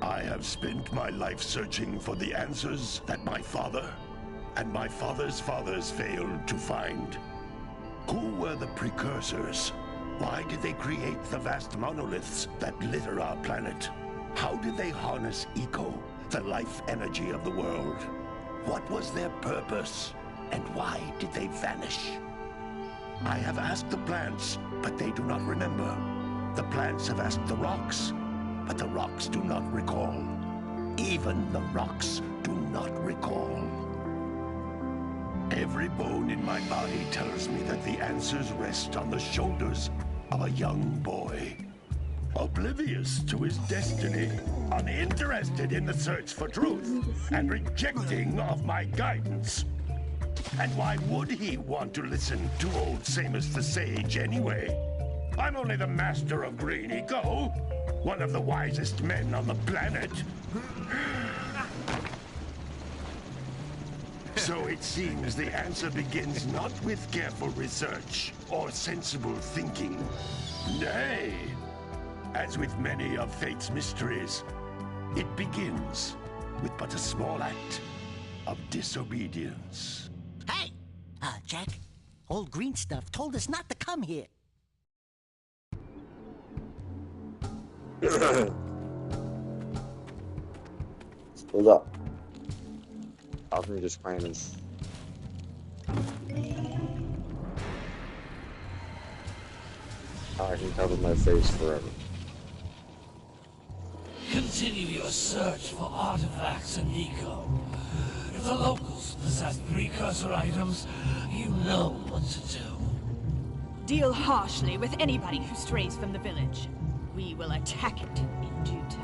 I have spent my life searching for the answers that my father and my father's fathers failed to find. Who were the precursors? Why did they create the vast monoliths that litter our planet? How did they harness eco, the life energy of the world? What was their purpose? And why did they vanish? I have asked the plants, but they do not remember. The plants have asked the rocks, but the rocks do not recall. Even the rocks do not recall. Every bone in my body tells me that the answers rest on the shoulders of a young boy. Oblivious to his destiny, uninterested in the search for truth, and rejecting of my guidance. And why would he want to listen to old Samus the Sage anyway? I'm only the master of green eco, one of the wisest men on the planet. So it seems the answer begins not with careful research or sensible thinking. Nay, as with many of fate's mysteries, it begins with but a small act of disobedience. Hey! Jack, old green stuff told us not to come here. Hold up. I'll just find him. I can cover my face forever. Continue your search for artifacts and eco. If the locals possess precursor items, you know what to do. Deal harshly with anybody who strays from the village. We will attack it in due time.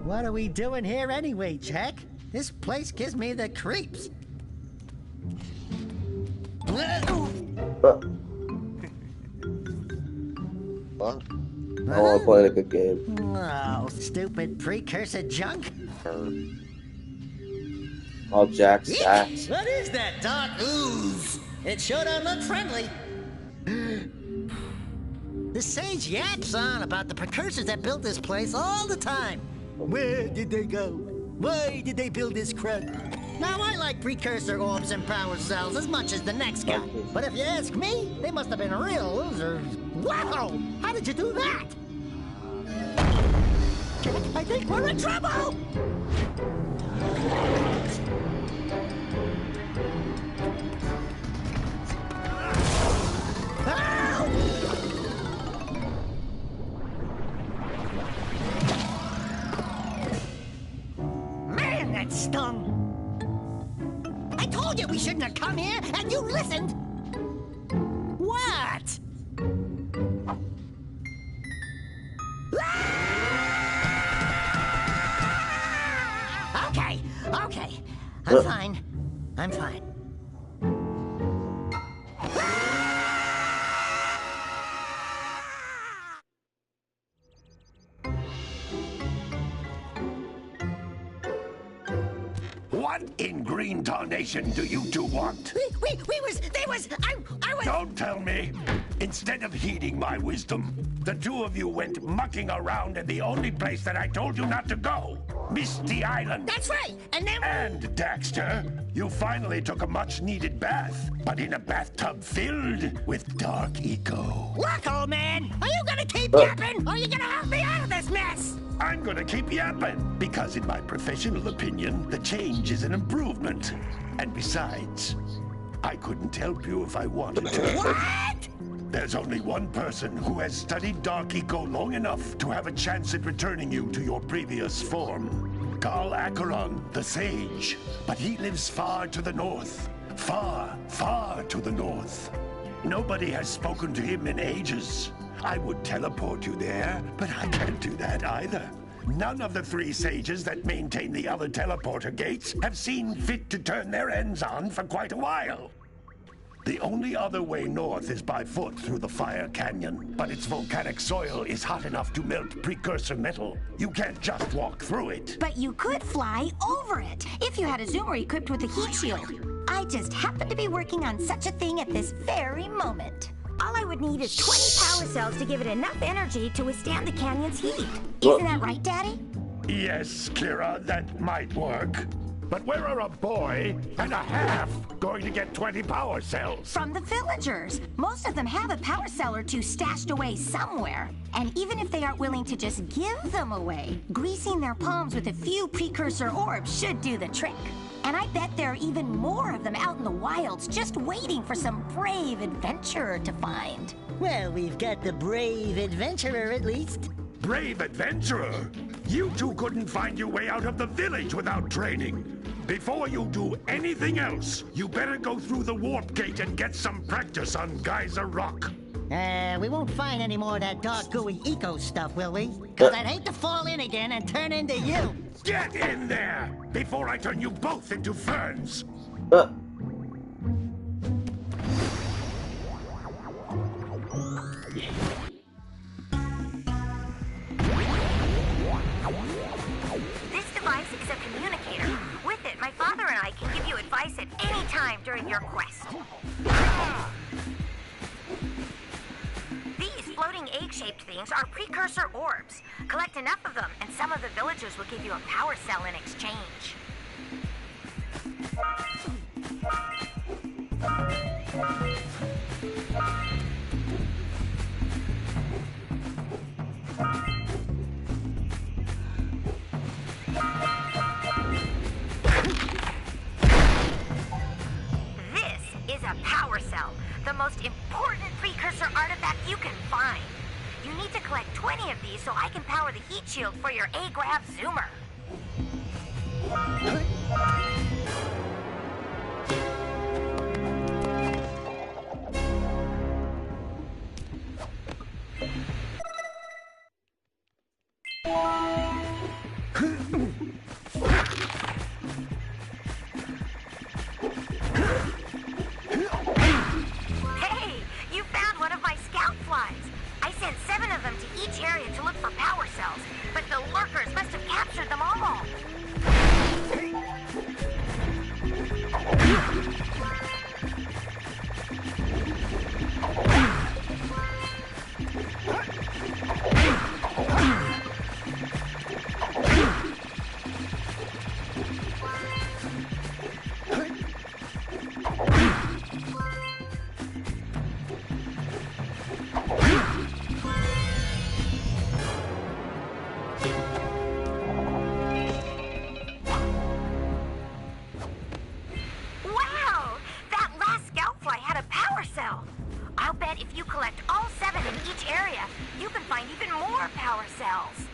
What are we doing here anyway, Jack? This place gives me the creeps. What? I want to play like a game. Oh, stupid precursor junk. All Jack's stats. What is that dark ooze? It sure don't look friendly. The sage yaps on about the precursors that built this place all the time. Where did they go? Why did they build this crap? Now, I like precursor orbs and power cells as much as the next guy. But if you ask me, they must have been real losers. Wow! How did you do that? Jack, I think we're in trouble! Man, that stung! I told you we shouldn't have come here, and you listened! What? Okay. I'm fine. I'm fine. What in green tarnation do you two want? I was... Don't tell me! Instead of heeding my wisdom, the two of you went mucking around in the only place that I told you not to go. Misty Island. That's right. And then And Daxter, you finally took a much-needed bath, but in a bathtub filled with dark eco. look, old man. Are you gonna keep yapping, or are you gonna help me out of this mess? I'm gonna keep yapping, because in my professional opinion, the change is an improvement. And besides, I couldn't help you if I wanted to. What? There's only one person who has studied Dark Eco long enough to have a chance at returning you to your previous form. Carl Acheron, the Sage. But he lives far to the north. Far, far to the north. Nobody has spoken to him in ages. I would teleport you there, but I can't do that either. None of the 3 sages that maintain the other teleporter gates have seen fit to turn their ends on for quite a while. The only other way north is by foot through the Fire Canyon, but its volcanic soil is hot enough to melt precursor metal. You can't just walk through it. But you could fly over it if you had a zoomer equipped with a heat shield. I just happen to be working on such a thing at this very moment. All I would need is 20 power cells to give it enough energy to withstand the canyon's heat. Isn't that right, Daddy? Yes, Kira, that might work. But where are a boy and a half going to get 20 power cells? From the villagers. Most of them have a power cell or two stashed away somewhere. And even if they aren't willing to just give them away, greasing their palms with a few precursor orbs should do the trick. And I bet there are even more of them out in the wilds just waiting for some brave adventurer to find. Well, we've got the brave adventurer at least. Brave adventurer! You two couldn't find your way out of the village without training. Before you do anything else, you better go through the warp gate and get some practice on Geyser Rock. We won't find any more of that dark gooey eco stuff, will we? Because I'd hate to fall in again and turn into you. Get in there before I turn you both into ferns. This device is a communicator. With it, my father and I can give you advice at any time during your quest. These floating egg-shaped things are precursor orbs. Collect enough of them, and some of the villagers will give you a power cell in exchange. This is a power cell, the most important precursor artifact you can find. You need to collect 20 of these so I can power the heat shield for your A-Grab zoomer. Hey, you found one of my scout flies. I sent 7 of them to each area to look for power cells, but the lurkers must have captured them all. Wow! That last scout fly had a power cell. I'll bet if you collect all 7 in each area, you can find even more power cells.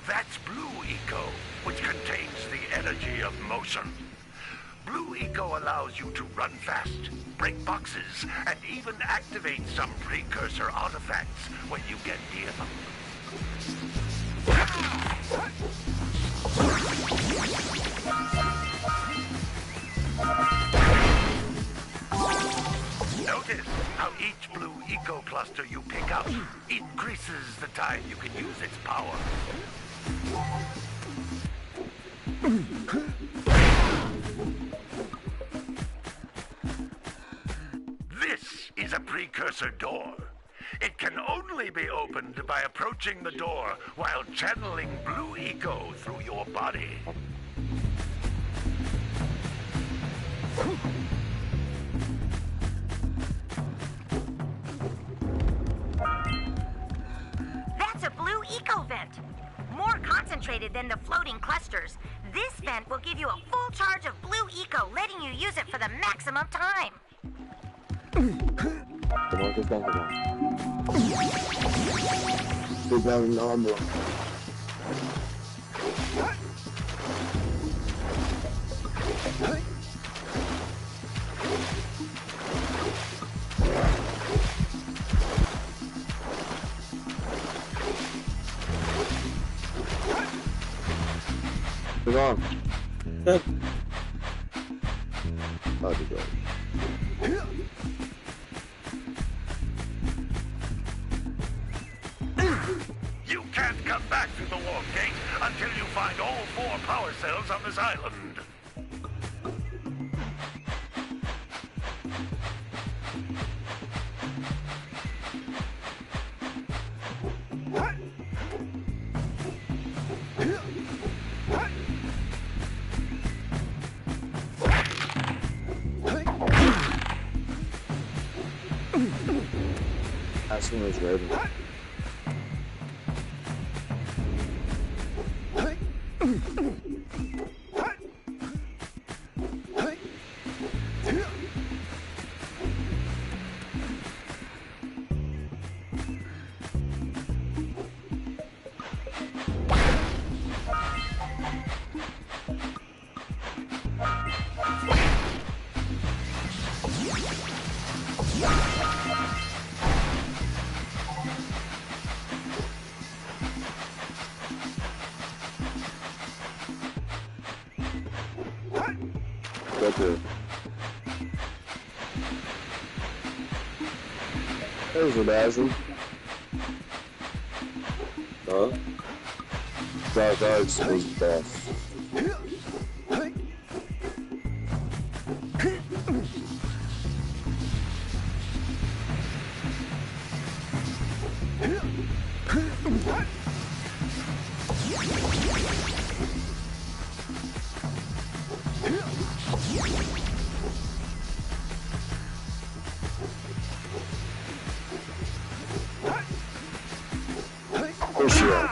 That's Blue Eco, which contains the energy of motion. Blue Eco allows you to run fast, break boxes, and even activate some precursor artifacts when you get near them. Notice how each Blue Eco cluster you pick up increases the time you can use its power. This is a precursor door. It can only be opened by approaching the door while channeling blue eco through your body. That's a blue eco vent. More concentrated than the floating clusters. This vent will give you a full charge of blue eco, letting you use it for the maximum time. Come on, get down, come on. Get down in the armor. Come on. How'd it go? You can't come back through the warp gate until you find all 4 power cells on this island. Last one was Raven. Good. There's a dazzle. Huh? That's was best. For sure.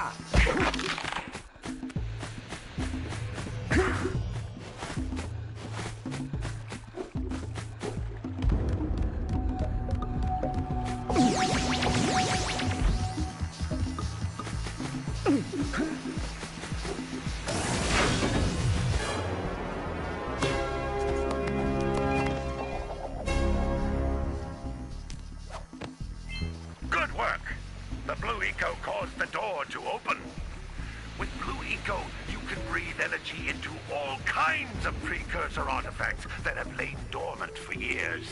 Good work. The blue eco caused the door to open. With blue eco, you can breathe energy into all kinds of precursor artifacts that have lain dormant for years.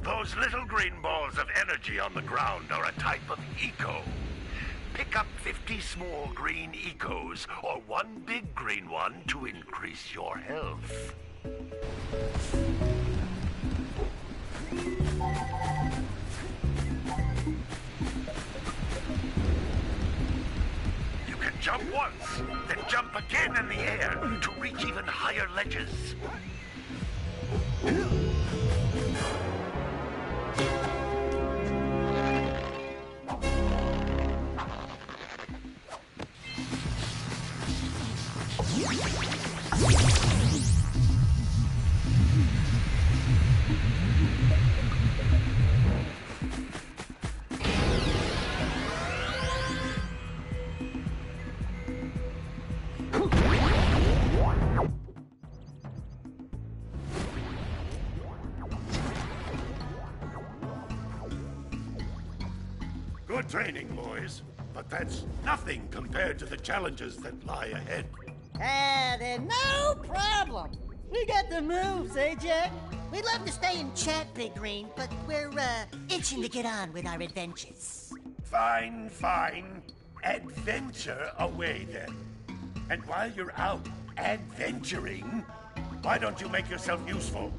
Those little green balls of energy on the ground are a type of eco. Pick up 50 small green ecos or 1 big green one to increase your health. You can jump once, then jump again in the air to reach even higher ledges. Good training, boys, but that's nothing compared to the challenges that lie ahead. Then no problem. We got the moves, eh, Jack? We'd love to stay and chat, Big Green, but we're, itching to get on with our adventures. Fine, fine. Adventure away then. And while you're out adventuring, why don't you make yourself useful?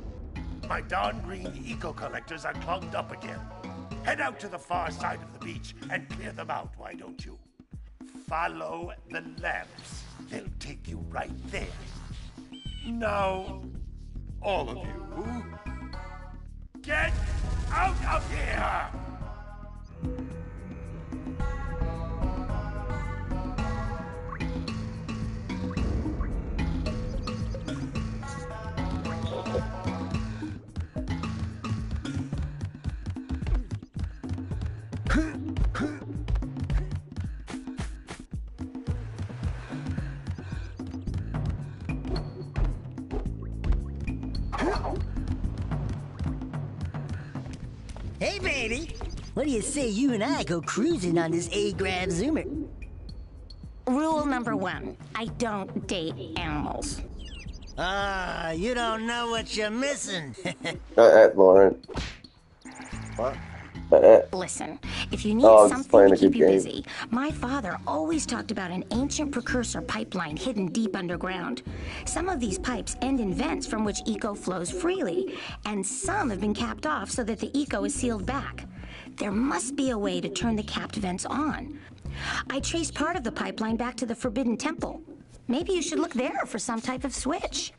My darn green eco-collectors are clogged up again. Head out to the far side of the beach and clear them out, why don't you? Follow the lamps. They'll take you right there. Now, all of you, get out of here! Hey, baby. What do you say you and I go cruising on this A-Grab Zoomer? Rule number 1, I don't date animals. You don't know what you're missing. Lauren. What? Listen, if you need I'm just something playing to a good keep you game. busy, my father always talked about an ancient precursor pipeline hidden deep underground. Some of these pipes end in vents from which eco flows freely, and some have been capped off so that the eco is sealed back. There must be a way to turn the capped vents on. I traced part of the pipeline back to the Forbidden Temple. Maybe you should look there for some type of switch.